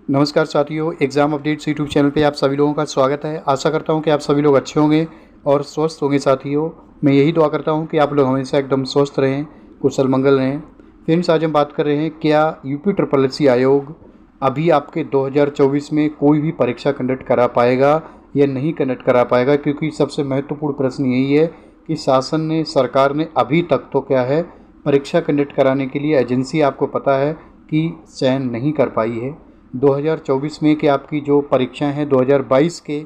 नमस्कार साथियों, exam updates YouTube channel पे आप सभी लोगों का स्वागत है। आशा करता हूँ कि आप सभी लोग अच्छे होंगे और स्वस्थ होंगे। साथियों, मैं यही दुआ करता हूँ कि आप लोग हमेशा एकदम स्वस्थ रहें, कुशल मंगल रहें। फ्रेंड्स, आज हम बात कर रहे हैं क्या यूपी ट्रिपल एससी आयोग अभी आपके 2024 में कोई भी परीक्षा कंडक्ट करा पाएगा या नहीं कंडक्ट करा पाएगा। क्योंकि सबसे महत्वपूर्ण प्रश्न यही है कि शासन ने, सरकार ने अभी तक तो क्या है, परीक्षा कंडक्ट कराने के लिए एजेंसी आपको पता है कि चयन नहीं कर पाई है। 2024 में कि आपकी जो परीक्षाएं हैं 2022 के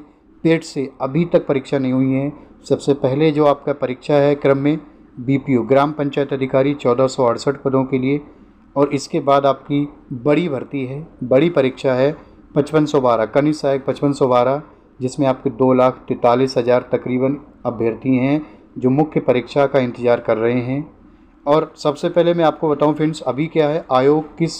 पेड से अभी तक परीक्षा नहीं हुई है। सबसे पहले जो आपका परीक्षा है क्रम में बीपीओ ग्राम पंचायत अधिकारी 1468 पदों के लिए, और इसके बाद आपकी बड़ी भर्ती है, बड़ी परीक्षा है 5512 कनिष्ठ सहायक 5512, जिसमें आपके 2,43,000 तकरीबन अभ्यर्थी हैं जो मुख्य परीक्षा का इंतज़ार कर रहे हैं। और सबसे पहले मैं आपको बताऊं फ्रेंड्स, अभी क्या है, आयोग किस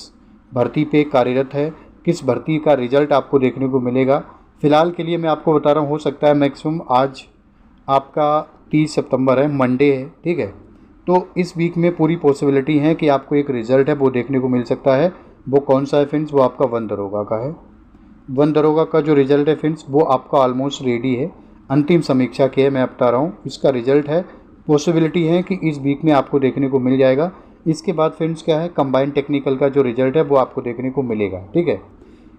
भर्ती पे कार्यरत है, किस भर्ती का रिजल्ट आपको देखने को मिलेगा। फ़िलहाल के लिए मैं आपको बता रहा हूँ, हो सकता है मैक्सिमम आज आपका 30 सितंबर है, मंडे है, ठीक है। तो इस वीक में पूरी पॉसिबिलिटी है कि आपको एक रिज़ल्ट है वो देखने को मिल सकता है। वो कौन सा है फ्रेंड्स? वो आपका वन दरोगा का है। वन दरोगा का जो रिज़ल्ट है फ्रेंड्स, वो आपका ऑलमोस्ट रेडी है, अंतिम समीक्षा की है, मैं बता रहा हूँ। इसका रिज़ल्ट है, पॉसिबिलिटी है कि इस वीक में आपको देखने को मिल जाएगा। इसके बाद फ्रेंड्स क्या है, कंबाइंड टेक्निकल का जो रिज़ल्ट है वो आपको देखने को मिलेगा, ठीक है।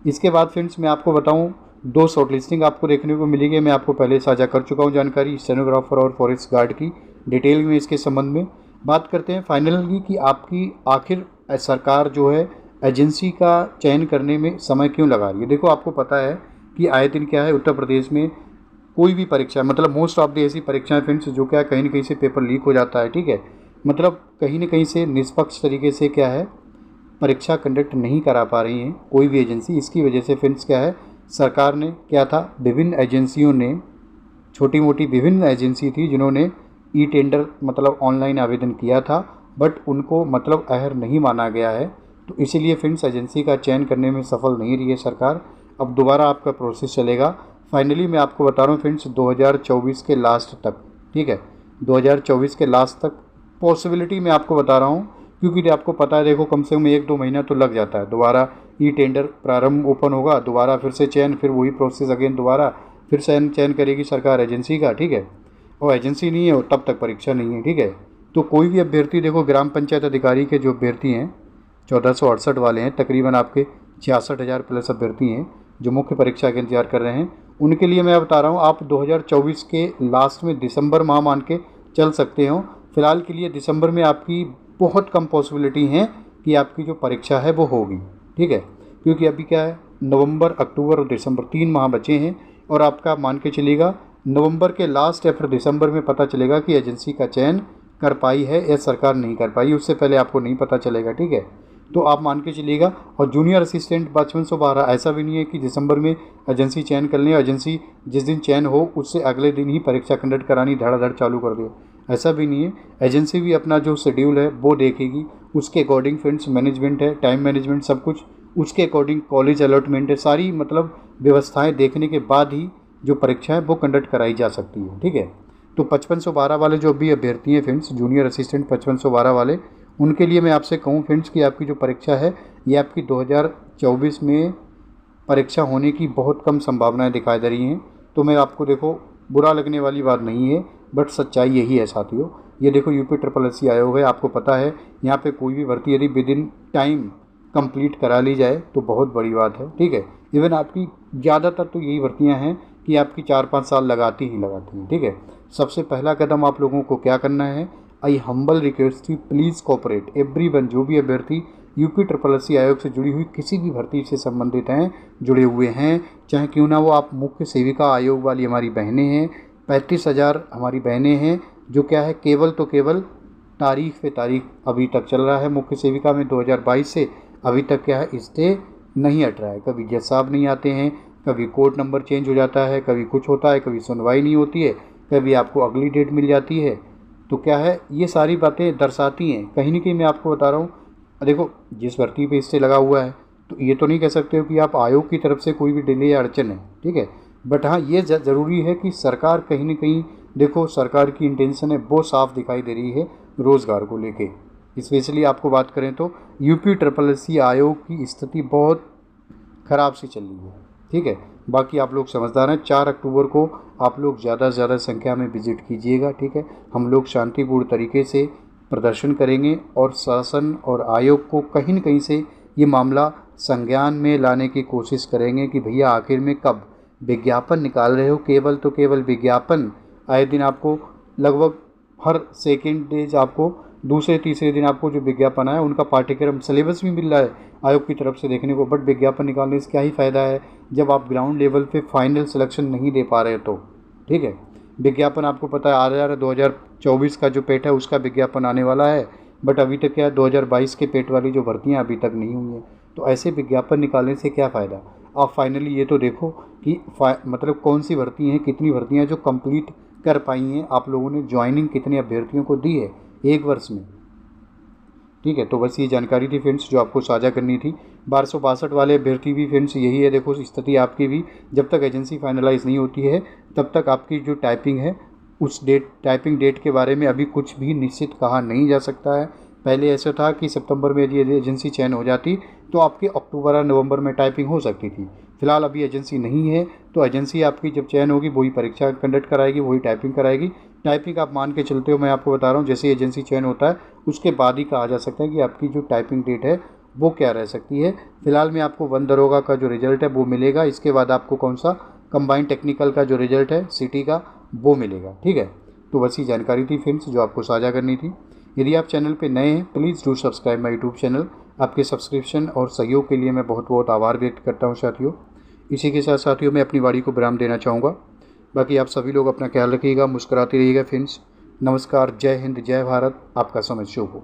इसके बाद फ्रेंड्स मैं आपको बताऊं, 2 शॉर्टलिस्टिंग आपको देखने को मिलेगी। मैं आपको पहले साझा कर चुका हूं जानकारी, स्टेनोग्राफर और फॉरेस्ट गार्ड की डिटेल में इसके संबंध में बात करते हैं। फाइनली कि आपकी आखिर सरकार जो है एजेंसी का चयन करने में समय क्यों लगा रही है। देखो, आपको पता है कि आए दिन क्या है, उत्तर प्रदेश में कोई भी परीक्षा, मतलब मोस्ट ऑफ द ऐसी परीक्षाएं फ्रेंड्स जो क्या कहीं ना कहीं से पेपर लीक हो जाता है, ठीक है। मतलब कहीं ना कहीं से निष्पक्ष तरीके से क्या है, परीक्षा कंडक्ट नहीं करा पा रही हैं कोई भी एजेंसी। इसकी वजह से फ्रेंड्स क्या है, सरकार ने क्या था, विभिन्न एजेंसियों ने, छोटी मोटी विभिन्न एजेंसी थी जिन्होंने ई टेंडर मतलब ऑनलाइन आवेदन किया था, बट उनको मतलब अहर नहीं माना गया है। तो इसीलिए फ्रेंड्स एजेंसी का चयन करने में सफल नहीं रही है सरकार। अब दोबारा आपका प्रोसेस चलेगा। फाइनली मैं आपको बता रहा हूँ फ्रेंड्स, 2024 के लास्ट तक, ठीक है, 2024 के लास्ट तक पॉसिबिलिटी मैं आपको बता रहा हूँ। क्योंकि आपको पता है, देखो, कम से कम 1-2 महीना तो लग जाता है। दोबारा ई टेंडर प्रारंभ ओपन होगा, दोबारा फिर से चयन, फिर वही प्रोसेस अगेन, दोबारा फिर चयन करेगी सरकार एजेंसी का, ठीक है। और एजेंसी नहीं है तब तक परीक्षा नहीं है, ठीक है। तो कोई भी अभ्यर्थी, देखो, ग्राम पंचायत अधिकारी के जो अभ्यर्थी हैं 1468 वाले हैं, तकरीबन आपके 66,000 प्लस अभ्यर्थी हैं जो मुख्य परीक्षा का इंतजार कर रहे हैं। उनके लिए मैं बता रहा हूँ, आप 2024 के लास्ट में दिसंबर माह मान के चल सकते हो। फिलहाल के लिए दिसंबर में आपकी बहुत कम पॉसिबिलिटी हैं कि आपकी जो परीक्षा है वो होगी, ठीक है। क्योंकि अभी क्या है, नवंबर, अक्टूबर और दिसंबर 3 माह बचे हैं। और आपका मान के चलिएगा नवंबर के लास्ट या फिर दिसंबर में पता चलेगा कि एजेंसी का चयन कर पाई है या सरकार नहीं कर पाई। उससे पहले आपको नहीं पता चलेगा, ठीक है। तो आप मान के चलिएगा। और जूनियर असिस्टेंट 5512, ऐसा भी नहीं है कि दिसंबर में एजेंसी चयन कर लें, एजेंसी जिस दिन चयन हो उससे अगले दिन ही परीक्षा कंडक्ट करानी धड़ाधड़ चालू कर दे, ऐसा भी नहीं है। एजेंसी भी अपना जो शेड्यूल है वो देखेगी, उसके अकॉर्डिंग फ्रेंड्स मैनेजमेंट है, टाइम मैनेजमेंट सब कुछ उसके अकॉर्डिंग, कॉलेज अलॉटमेंट है, सारी मतलब व्यवस्थाएं देखने के बाद ही जो परीक्षा है वो कंडक्ट कराई जा सकती है, ठीक है। तो 5512 वाले जो भी अभ्यर्थी हैं फ्रेंड्स, जूनियर असिस्टेंट 5512 वाले, उनके लिए मैं आपसे कहूँ फ्रेंड्स कि आपकी जो परीक्षा है ये आपकी 2024 में परीक्षा होने की बहुत कम संभावनाएं दिखाई दे रही हैं। तो मैं आपको, देखो, बुरा लगने वाली बात नहीं है, बट सच्चाई यही है साथियों। ये देखो, यूपी ट्रिपल एससी आयोग है, आपको पता है यहाँ पे कोई भी भर्ती यदि विद इन टाइम कंप्लीट करा ली जाए तो बहुत बड़ी बात है, ठीक है। इवन आपकी ज़्यादातर तो यही भर्तियाँ हैं कि आपकी 4-5 साल लगाती हैं, ठीक है। सबसे पहला कदम आप लोगों को क्या करना है, आई हम्बल रिक्वेस्ट थी, प्लीज़ कोऑपरेट एवरीवन, जो भी अभ्यर्थी यूपी ट्रिपल एससी आयोग से जुड़ी हुई किसी भी भर्ती से संबंधित हैं, जुड़े हुए हैं, चाहे क्यों ना वो आप मुख्य सेविका आयोग वाली हमारी बहनें हैं, 35,000 हमारी बहनें हैं जो क्या है, केवल तो केवल तारीख पे तारीख अभी तक चल रहा है मुख्य सेविका में। 2022 से अभी तक क्या है, स्टे नहीं हट रहा है। कभी जज साहब नहीं आते हैं, कभी कोर्ट नंबर चेंज हो जाता है, कभी कुछ होता है, कभी सुनवाई नहीं होती है, कभी आपको अगली डेट मिल जाती है। तो क्या है, ये सारी बातें दर्शाती हैं कहीं ना कहीं। मैं आपको बता रहा हूँ, देखो, जिस भर्ती पे इससे लगा हुआ है तो ये तो नहीं कह सकते हो कि आप आयोग की तरफ से कोई भी डिले या अड़चन है, ठीक है। बट हाँ, ये ज़रूरी है कि सरकार कहीं ना कहीं, देखो, सरकार की इंटेंशन है वो साफ दिखाई दे रही है रोज़गार को लेके। स्पेशली आपको बात करें तो यूपी ट्रिपल एससी आयोग की स्थिति बहुत ख़राब सी चल रही है। ठीक है, बाकी आप लोग समझदार हैं। 4 अक्टूबर को आप लोग ज़्यादा से ज़्यादा संख्या में विज़िट कीजिएगा। ठीक है, हम लोग शांतिपूर्ण तरीके से प्रदर्शन करेंगे और शासन और आयोग को कहीं न कहीं से ये मामला संज्ञान में लाने की कोशिश करेंगे कि भैया आखिर में कब विज्ञापन निकाल रहे हो, केवल तो केवल विज्ञापन। आए दिन आपको लगभग हर सेकेंड डेज आपको दूसरे तीसरे दिन आपको जो विज्ञापन आया उनका पाठ्यक्रम सिलेबस भी मिल रहा है आयोग की तरफ से देखने को। बट विज्ञापन निकालने से क्या ही फ़ायदा है जब आप ग्राउंड लेवल पे फाइनल सिलेक्शन नहीं दे पा रहे तो। ठीक है, विज्ञापन आपको पता है आ रहा है 2024 का जो पेट है उसका विज्ञापन आने वाला है, बट अभी तक क्या 2022 के पेट वाली जो भर्तियाँ अभी तक नहीं हुई हैं। तो ऐसे विज्ञापन निकालने से क्या फ़ायदा। आप फाइनली ये तो देखो कि मतलब कौन सी भर्ती हैं, कितनी भर्तियाँ जो कंप्लीट कर पाई हैं, आप लोगों ने ज्वाइनिंग कितने अभ्यर्थियों को दी है 1 वर्ष में। ठीक है, तो बस ये जानकारी थी फ्रेंड्स जो आपको साझा करनी थी। 1262 वाले अभ्यर्थी भी फ्रेंड्स यही है, देखो स्थिति आपकी भी, जब तक एजेंसी फाइनलाइज़ नहीं होती है तब तक आपकी जो टाइपिंग है उस टाइपिंग डेट के बारे में अभी कुछ भी निश्चित कहा नहीं जा सकता है। पहले ऐसा था कि सितंबर में यदि एजेंसी चयन हो जाती तो आपकी अक्टूबर और नवंबर में टाइपिंग हो सकती थी। फिलहाल अभी एजेंसी नहीं है, तो एजेंसी आपकी जब चयन होगी वही परीक्षा कंडक्ट कराएगी, वही टाइपिंग कराएगी। टाइपिंग आप मान के चलते हो, मैं आपको बता रहा हूँ, जैसे एजेंसी चयन होता है उसके बाद ही कहा जा सकता है कि आपकी जो टाइपिंग डेट है वो क्या रह सकती है। फिलहाल में आपको 1 दरोगा का जो रिजल्ट है वो मिलेगा, इसके बाद आपको कौन सा कंबाइंड टेक्निकल का जो रिजल्ट है सिटी का वो मिलेगा। ठीक है, तो बस ये जानकारी थी फ्रेंड्स जो आपको साझा करनी थी। यदि आप चैनल पे नए हैं please do subscribe my YouTube channel. आपके सब्सक्रिप्शन और सहयोग के लिए मैं बहुत बहुत आभार व्यक्त करता हूँ साथियों। इसी के साथ साथियों मैं अपनी वाणी को विराम देना चाहूँगा। बाकी आप सभी लोग अपना ख्याल रखिएगा, मुस्कुराते रहिएगा फ्रेंड्स। नमस्कार, जय हिंद, जय भारत, आपका समय शुभ हो।